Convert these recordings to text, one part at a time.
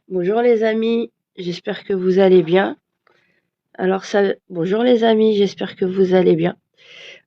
Bonjour les amis, j'espère que vous allez bien. Bonjour les amis, j'espère que vous allez bien.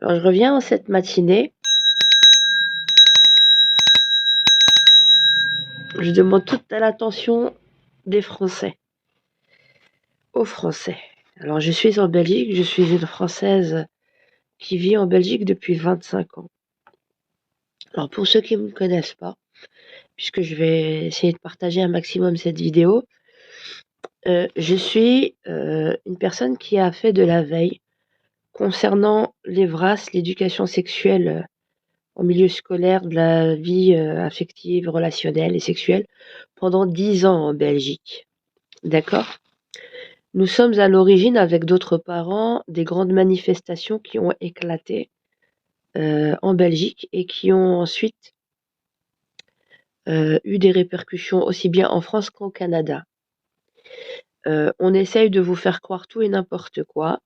Alors je reviens en cette matinée. Je demande toute l'attention des Français, aux Français. Alors je suis en Belgique, je suis une Française qui vit en Belgique depuis 25 ans. Alors pour ceux qui ne me connaissent pas, puisque je vais essayer de partager un maximum cette vidéo, je suis une personne qui a fait de la veille concernant les VRAS, l'éducation sexuelle en milieu scolaire, de la vie affective, relationnelle et sexuelle pendant 10 ans en Belgique. D'accord? Nous sommes à l'origine, avec d'autres parents, des grandes manifestations qui ont éclaté en Belgique et qui ont ensuite eu des répercussions aussi bien en France qu'au Canada. On essaye de vous faire croire tout et n'importe quoi.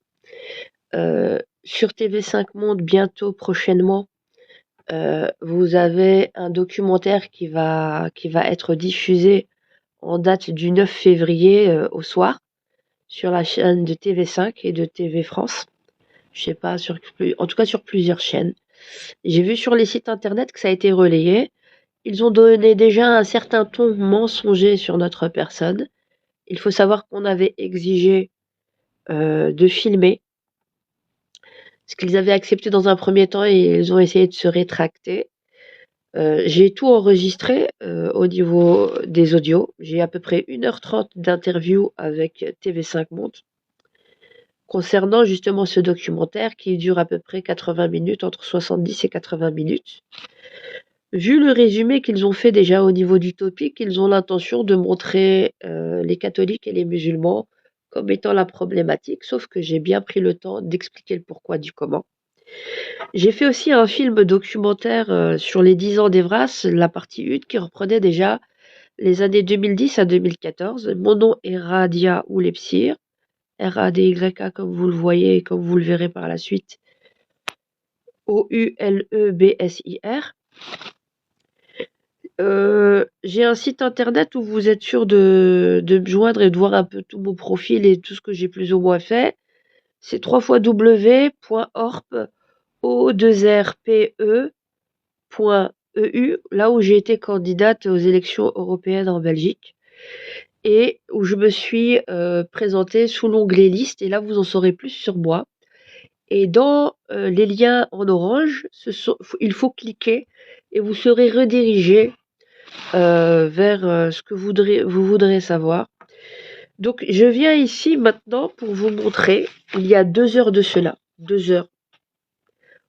Sur TV5 Monde, bientôt, prochainement, vous avez un documentaire qui va être diffusé en date du 9 février au soir sur la chaîne de TV5 et de TV France. Je sais pas, en tout cas sur plusieurs chaînes. J'ai vu sur les sites internet que ça a été relayé. Ils ont donné déjà un certain ton mensonger sur notre personne. Il faut savoir qu'on avait exigé de filmer, ce qu'ils avaient accepté dans un premier temps et ils ont essayé de se rétracter. J'ai tout enregistré au niveau des audios. J'ai à peu près 1h30 d'interview avec TV5 Monde concernant justement ce documentaire qui dure à peu près 80 minutes, entre 70 et 80 minutes. Vu le résumé qu'ils ont fait déjà au niveau du topic, ils ont l'intention de montrer les catholiques et les musulmans comme étant la problématique, sauf que j'ai bien pris le temps d'expliquer le pourquoi du comment. J'ai fait aussi un film documentaire sur les 10 ans d'Evras, la partie 1, qui reprenait déjà les années 2010 à 2014. Mon nom est Radia Oulepsir, R-A-D-Y-A comme vous le voyez et comme vous le verrez par la suite, O-U-L-E-B-S-I-R. J'ai un site internet où vous êtes sûr de me joindre et de voir un peu tout mon profil et tout ce que j'ai plus ou moins fait. C'est www.orp.eu, là où j'ai été candidate aux élections européennes en Belgique et où je me suis présentée sous l'onglet liste, et là vous en saurez plus sur moi. Et dans les liens en orange, il faut cliquer et vous serez redirigé vers ce que vous voudrez savoir. Donc je viens ici maintenant pour vous montrer, il y a 2 heures de cela, 2 heures.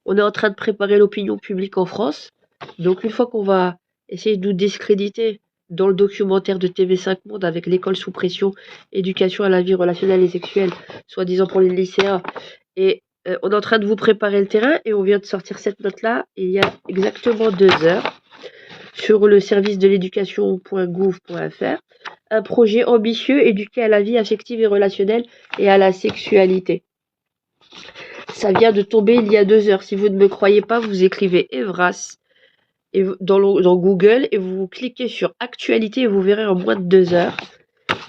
On est en train de préparer l'opinion publique en France. Donc une fois qu'on va essayer de nous discréditer dans le documentaire de TV5 Monde avec l'école sous pression, éducation à la vie relationnelle et sexuelle, soi-disant pour les lycéens, et on est en train de vous préparer le terrain et on vient de sortir cette note-là il y a exactement 2 heures sur le service de l'éducation.gouv.fr. Un projet ambitieux, éduquer à la vie affective et relationnelle et à la sexualité. Ça vient de tomber il y a 2 heures. Si vous ne me croyez pas, vous écrivez Evras dans Google et vous cliquez sur actualité et vous verrez en moins de 2 heures.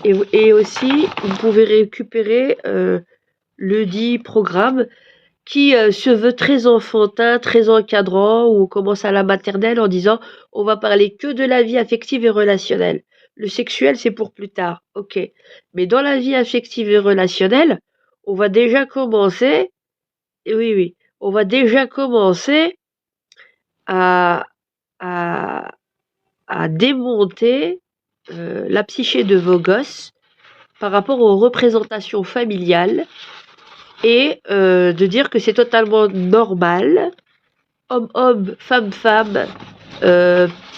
Et aussi, vous pouvez récupérer le dit programme qui se veut très enfantin, très encadrant, où on commence à la maternelle en disant on va parler que de la vie affective et relationnelle. Le sexuel, c'est pour plus tard, ok. Mais dans la vie affective et relationnelle, on va déjà commencer, et oui, on va déjà commencer à, à, à démonter la psyché de vos gosses par rapport aux représentations familiales et de dire que c'est totalement normal, homme-homme, femme-femme,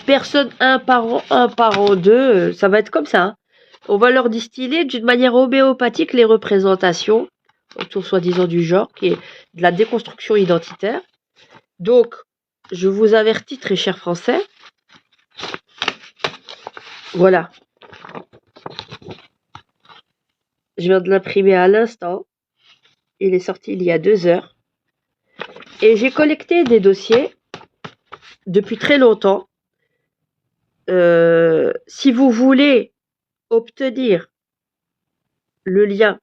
personne un parent deux, ça va être comme ça. Hein. On va leur distiller d'une manière homéopathique les représentations autour soi-disant du genre, qui est de la déconstruction identitaire. Donc, je vous avertis, très chers Français, voilà. Je viens de l'imprimer à l'instant. Il est sorti il y a 2 heures. Et j'ai collecté des dossiers depuis très longtemps si vous voulez obtenir le lien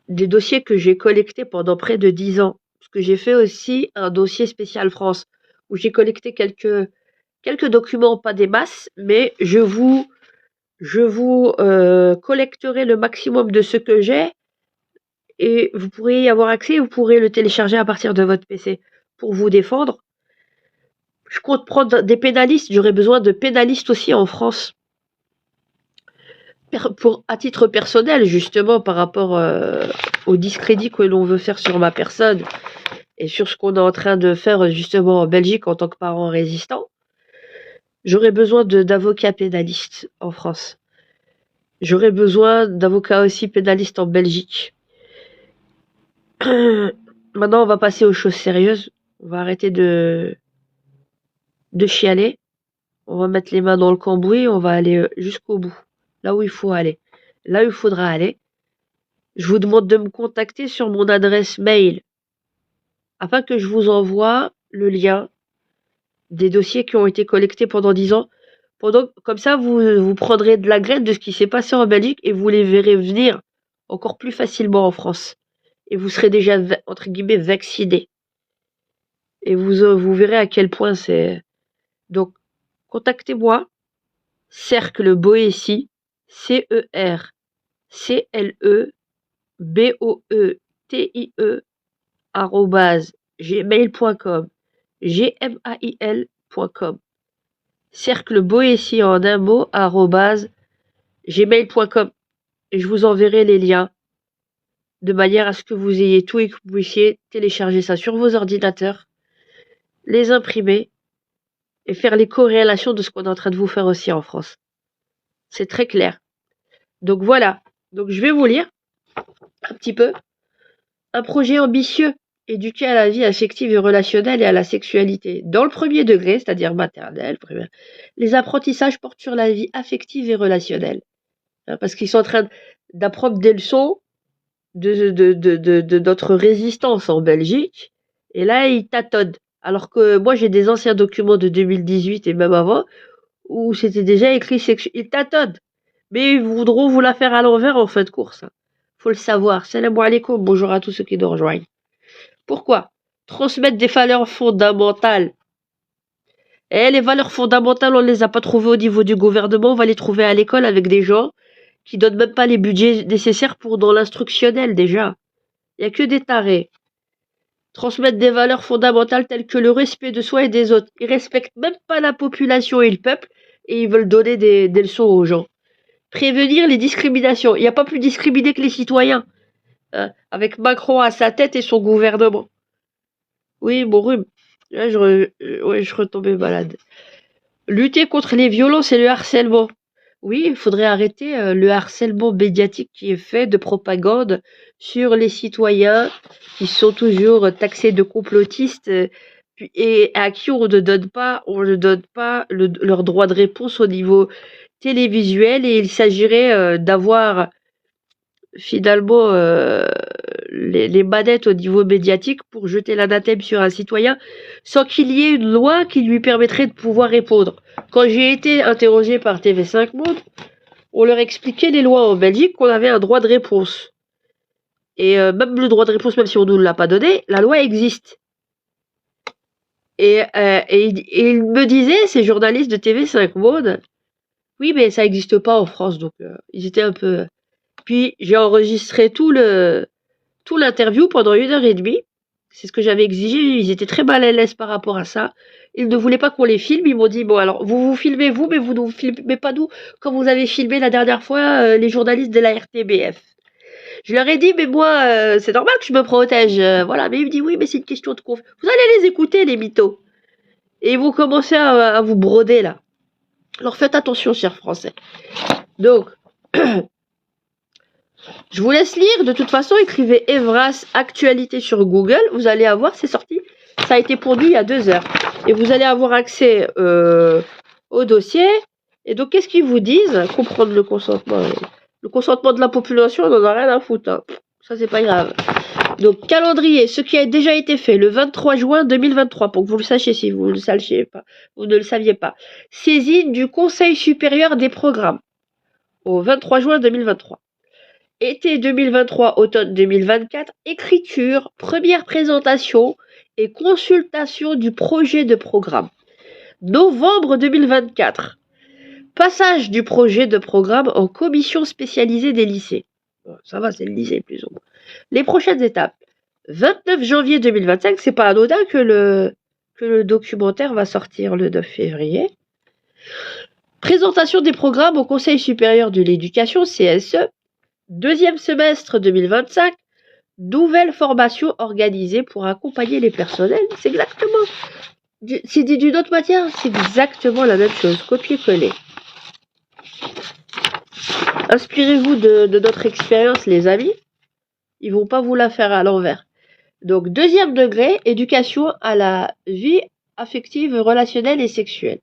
des dossiers que j'ai collectés pendant près de 10 ans, parce que j'ai fait aussi un dossier spécial France, où j'ai collecté quelques documents, pas des masses, mais je vous collecterai le maximum de ce que j'ai, et vous pourrez y avoir accès, vous pourrez le télécharger à partir de votre PC pour vous défendre. Je compte prendre des pénalistes, j'aurai besoin de pénalistes aussi en France. À titre personnel, justement, par rapport au discrédit que l'on veut faire sur ma personne et sur ce qu'on est en train de faire justement en Belgique en tant que parent résistant, j'aurais besoin d'avocats pénalistes en France. J'aurais besoin d'avocats aussi pénalistes en Belgique. Maintenant, on va passer aux choses sérieuses. On va arrêter de chialer. On va mettre les mains dans le cambouis. On va aller jusqu'au bout. Là où il faut aller. Là où il faudra aller. Je vous demande de me contacter sur mon adresse mail afin que je vous envoie le lien des dossiers qui ont été collectés pendant 10 ans. Comme ça, vous prendrez de la graine de ce qui s'est passé en Belgique et vous les verrez venir encore plus facilement en France. Et vous serez déjà, entre guillemets, vacciné. Et vous verrez à quel point c'est... Donc, contactez-moi. Cercle Boétie, CERCLEBOETIE @gmail.com. gmail.com. Cercle Boétie en un mot @gmail.com. Et je vous enverrai les liens de manière à ce que vous ayez tout et que vous puissiez télécharger ça sur vos ordinateurs, les imprimer et faire les corrélations de ce qu'on est en train de vous faire aussi en France. C'est très clair. Donc voilà. Donc je vais vous lire un petit peu. Un projet ambitieux, éduquer à la vie affective et relationnelle et à la sexualité. Dans le premier degré, c'est-à-dire maternelle, les apprentissages portent sur la vie affective et relationnelle. Parce qu'ils sont en train d'apprendre des leçons de notre résistance en Belgique. Et là, ils tâtonnent. Alors que moi, j'ai des anciens documents de 2018 et même avant, où c'était déjà écrit ils tâtonnent. Mais ils voudront vous la faire à l'envers en fin de course. Faut le savoir. Salam alaikum, bonjour à tous ceux qui nous rejoignent. Pourquoi? Transmettre des valeurs fondamentales. Et les valeurs fondamentales, on ne les a pas trouvées au niveau du gouvernement, on va les trouver à l'école avec des gens qui donnent même pas les budgets nécessaires pour dans l'instructionnel déjà. Il n'y a que des tarés. Transmettre des valeurs fondamentales telles que le respect de soi et des autres. Ils respectent même pas la population et le peuple et ils veulent donner des leçons aux gens. Prévenir les discriminations. Il n'y a pas plus discriminé que les citoyens. Hein, avec Macron à sa tête et son gouvernement. Oui, mon rhume. Là, je retombais malade. Lutter contre les violences et le harcèlement. Oui, il faudrait arrêter le harcèlement médiatique qui est fait de propagande sur les citoyens qui sont toujours taxés de complotistes et à qui on ne donne pas leur droit de réponse au niveau télévisuel et il s'agirait d'avoir finalement les manettes au niveau médiatique pour jeter l'anathème sur un citoyen sans qu'il y ait une loi qui lui permettrait de pouvoir répondre. Quand j'ai été interrogé par TV5 Monde, on leur expliquait les lois en Belgique qu'on avait un droit de réponse. Et même le droit de réponse, même si on ne nous l'a pas donné, la loi existe. Et ils me disaient, ces journalistes de TV5 Monde, oui, mais ça n'existe pas en France, donc ils étaient un peu... Puis j'ai enregistré tout l'interview pendant 1h30. C'est ce que j'avais exigé. Ils étaient très mal à l'aise par rapport à ça. Ils ne voulaient pas qu'on les filme. Ils m'ont dit, bon, alors, vous filmez vous, mais vous ne vous filmez pas nous, comme vous avez filmé la dernière fois les journalistes de la RTBF. Je leur ai dit, mais moi, c'est normal que je me protège. Voilà. Mais ils me disent, oui, mais c'est une question de conf. Vous allez les écouter, les mythos. Et ils vont commencer à vous broder, là. Alors faites attention, chers Français. Donc... Je vous laisse lire. De toute façon, écrivez Evras actualité sur Google. Vous allez avoir, c'est sorti. Ça a été produit il y a 2 heures. Et vous allez avoir accès au dossier. Et donc, qu'est-ce qu'ils vous disent? Comprendre le consentement. Le consentement de la population, on n'en a rien à foutre. Hein. Ça, c'est pas grave. Donc, calendrier, ce qui a déjà été fait le 23 juin 2023, pour que vous le sachiez si vous ne le sachiez pas, vous ne le saviez pas. Saisine du Conseil supérieur des programmes au 23 juin 2023. Été 2023, automne 2024, écriture, première présentation et consultation du projet de programme. Novembre 2024, passage du projet de programme en commission spécialisée des lycées. Bon, ça va, c'est le lycée plus ou moins. Les prochaines étapes. 29 janvier 2025, c'est pas anodin que le documentaire va sortir le 9 février. Présentation des programmes au Conseil supérieur de l'éducation, CSE. Deuxième semestre 2025, nouvelle formation organisée pour accompagner les personnels. C'est exactement, c'est dit d'une autre matière, c'est exactement la même chose, copier-coller. Inspirez-vous de notre expérience, les amis. Ils vont pas vous la faire à l'envers. Donc, deuxième degré, éducation à la vie affective, relationnelle et sexuelle.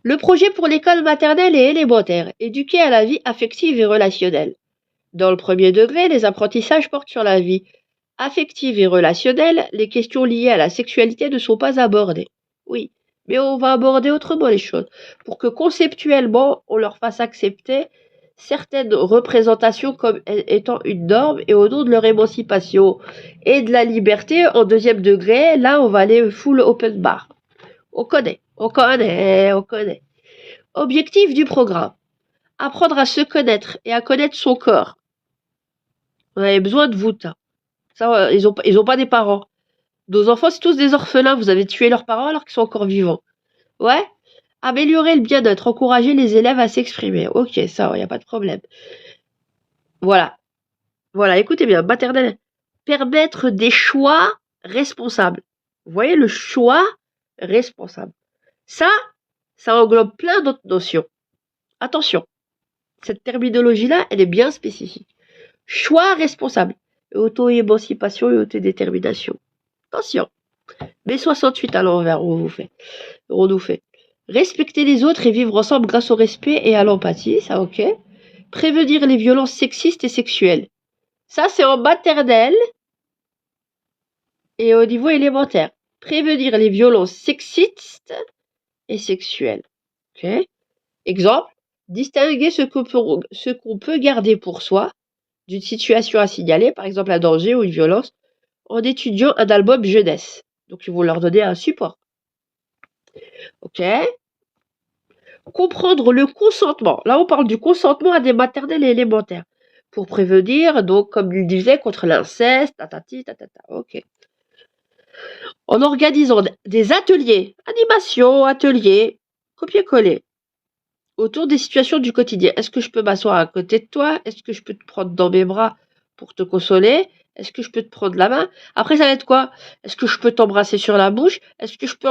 Le projet pour l'école maternelle et élémentaire, éduquer à la vie affective et relationnelle. Dans le premier degré, les apprentissages portent sur la vie affective et relationnelle. Les questions liées à la sexualité ne sont pas abordées. Oui, mais on va aborder autrement les choses, pour que conceptuellement, on leur fasse accepter certaines représentations comme étant une norme et au nom de leur émancipation et de la liberté. En deuxième degré, là, on va aller full open bar. On connaît. Objectif du programme. Apprendre à se connaître et à connaître son corps. On avait besoin de vous, ça, ils ont pas des parents. Nos enfants, c'est tous des orphelins. Vous avez tué leurs parents alors qu'ils sont encore vivants. Ouais. Améliorer le bien-être, encourager les élèves à s'exprimer. Ok, ça, y a pas de problème. Voilà. Voilà, écoutez bien, maternelle. Permettre des choix responsables. Vous voyez, le choix responsable. Ça englobe plein d'autres notions. Attention, cette terminologie-là, elle est bien spécifique. Choix responsable. Auto-émancipation et autodétermination. Attention. Mais 68 à l'envers, on nous fait. Respecter les autres et vivre ensemble grâce au respect et à l'empathie, ça ok. Prévenir les violences sexistes et sexuelles. Ça, c'est en maternelle et au niveau élémentaire. Prévenir les violences sexistes et sexuelles. Ok. Exemple, distinguer ce qu'on peut garder pour soi d'une situation à signaler, par exemple un danger ou une violence, en étudiant un album jeunesse. Donc, ils vont leur donner un support. Ok. Comprendre le consentement. Là, on parle du consentement à des maternelles et élémentaires. Pour prévenir, donc, comme il disait, contre l'inceste, tatati, tatata. Ok. En organisant des ateliers, animation, ateliers, copier-coller, autour des situations du quotidien. Est-ce que je peux m'asseoir à côté de toi? Est-ce que je peux te prendre dans mes bras pour te consoler? Est-ce que je peux te prendre la main? Après, ça va être quoi? Est-ce que je peux t'embrasser sur la bouche? Est-ce que je peux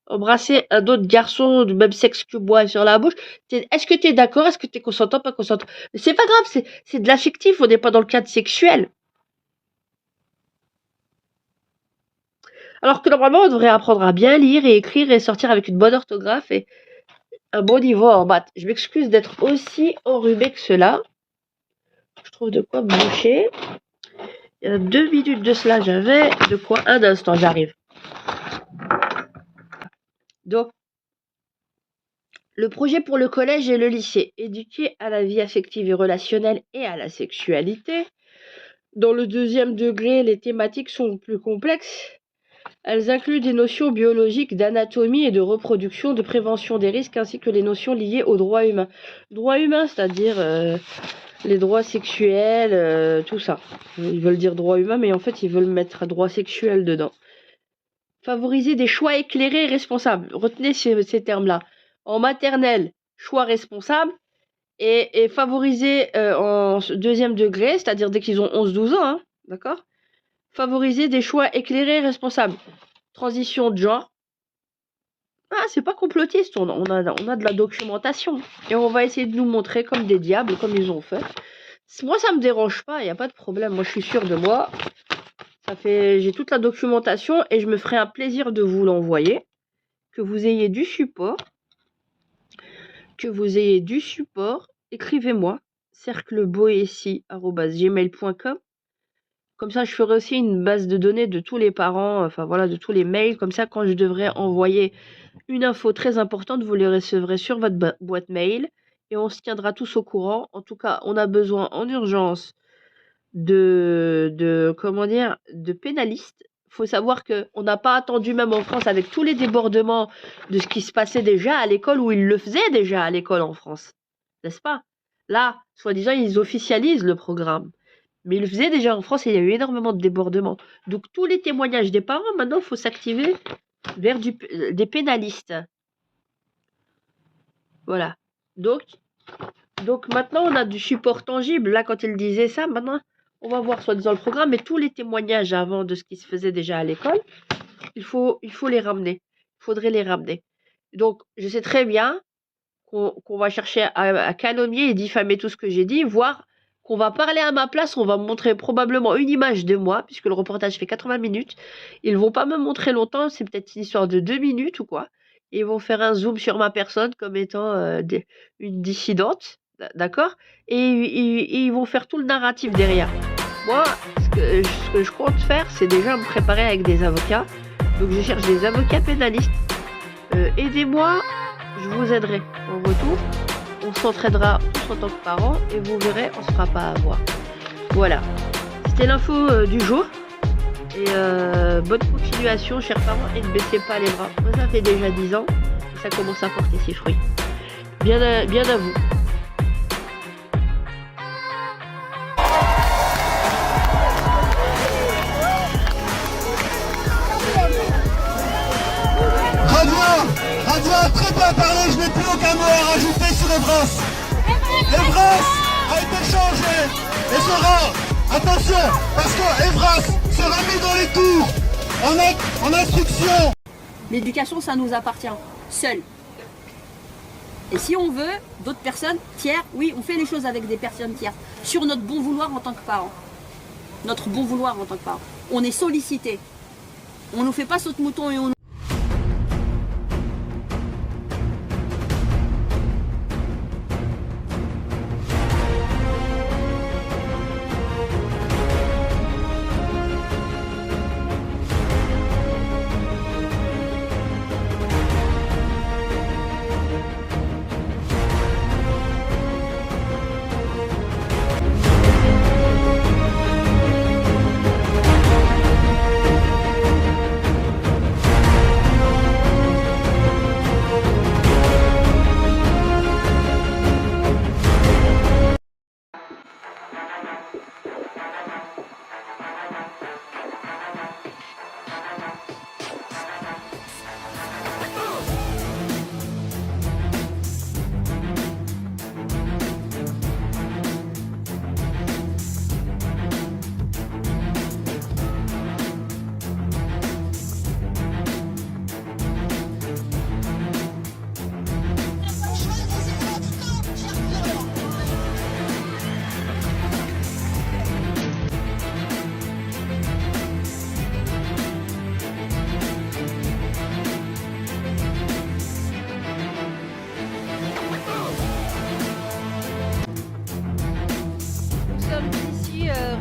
embrasser un autre garçon du même sexe que moi sur la bouche? Est-ce que tu es d'accord? Est-ce que tu es consentant, pas consentant? Mais c'est pas grave, c'est de l'affectif, on n'est pas dans le cadre sexuel. Alors que normalement, on devrait apprendre à bien lire et écrire et sortir avec une bonne orthographe et un bon niveau en maths. Je m'excuse d'être aussi enrhumé que cela. Je trouve de quoi me boucher. Il y a 2 minutes de cela, j'avais de quoi. Un instant, j'arrive. Donc, le projet pour le collège et le lycée. Éduquer à la vie affective et relationnelle et à la sexualité. Dans le deuxième degré, les thématiques sont plus complexes. Elles incluent des notions biologiques d'anatomie et de reproduction, de prévention des risques, ainsi que les notions liées aux droits humains. Droits humains, c'est-à-dire les droits sexuels, tout ça. Ils veulent dire droits humains, mais en fait, ils veulent mettre droits sexuels dedans. Favoriser des choix éclairés et responsables. Retenez ces termes-là. En maternelle, choix responsable. Et favoriser en deuxième degré, c'est-à-dire dès qu'ils ont 11-12 ans, hein, d'accord? Favoriser des choix éclairés et responsables. Transition de genre. Ah, c'est pas complotiste, on a de la documentation. Et on va essayer de nous montrer comme des diables, comme ils ont fait. Moi, ça me dérange pas, il n'y a pas de problème. Moi, je suis sûre de moi. J'ai toute la documentation et je me ferai un plaisir de vous l'envoyer. Que vous ayez du support. Écrivez-moi cercleboétie@gmail.com. Comme ça, je ferai aussi une base de données de tous les parents, enfin voilà, de tous les mails. Comme ça, quand je devrais envoyer une info très importante, vous les recevrez sur votre boîte mail et on se tiendra tous au courant. En tout cas, on a besoin en urgence comment dire, de pénalistes. Faut savoir que on n'a pas attendu, même en France, avec tous les débordements de ce qui se passait déjà à l'école, où ils le faisaient déjà à l'école en France, n'est-ce pas? Là, soi-disant, ils officialisent le programme. Mais ils le faisaient déjà en France et il y a eu énormément de débordements. Donc tous les témoignages des parents, maintenant, il faut s'activer vers des pénalistes. Voilà. Donc maintenant, on a du support tangible. Là, quand il disait ça, maintenant, on va voir soi-disant le programme, mais tous les témoignages avant de ce qui se faisait déjà à l'école, il faut les ramener. Il faudrait les ramener. Donc, je sais très bien qu'on va chercher à calomnier et diffamer tout ce que j'ai dit, voire qu'on va parler à ma place, on va me montrer probablement une image de moi, puisque le reportage fait 80 minutes. Ils vont pas me montrer longtemps, c'est peut-être une histoire de 2 minutes ou quoi. Et ils vont faire un zoom sur ma personne comme étant une dissidente, d'accord, et ils vont faire tout le narratif derrière. Moi, ce que je compte faire, c'est déjà me préparer avec des avocats. Donc je cherche des avocats pénalistes. Aidez-moi, je vous aiderai en retour. On s'entraidera tous en tant que parents et vous verrez, on ne se fera pas avoir. Voilà. C'était l'info du jour. Et bonne continuation, chers parents, et ne baissez pas les bras. Moi, ça fait déjà 10 ans et ça commence à porter ses fruits. Bien à vous. Radouin, très bien parlé, je n'ai plus aucun mot à rajouter sur Evras. Evras a été changé et sera, attention, parce que Evras sera mis dans les tours en instruction. L'éducation, ça nous appartient, seul. Et si on veut, d'autres personnes, tiers, oui, on fait les choses avec des personnes tiers, sur notre bon vouloir en tant que parents. Notre bon vouloir en tant que parents. On est sollicité. On nous fait pas saute mouton et on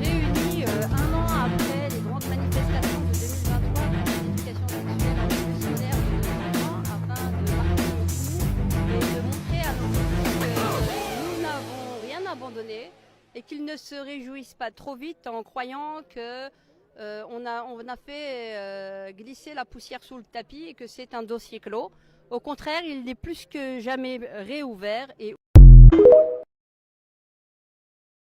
réunis un an après les grandes manifestations de 2023 contre l'éducation sexuelle en milieu scolaire de nos enfants afin de marquer le coup et de montrer à nos enfants que nous n'avons rien abandonné et qu'ils ne se réjouissent pas trop vite en croyant que on a fait glisser la poussière sous le tapis et que c'est un dossier clos. Au contraire, il est plus que jamais réouvert et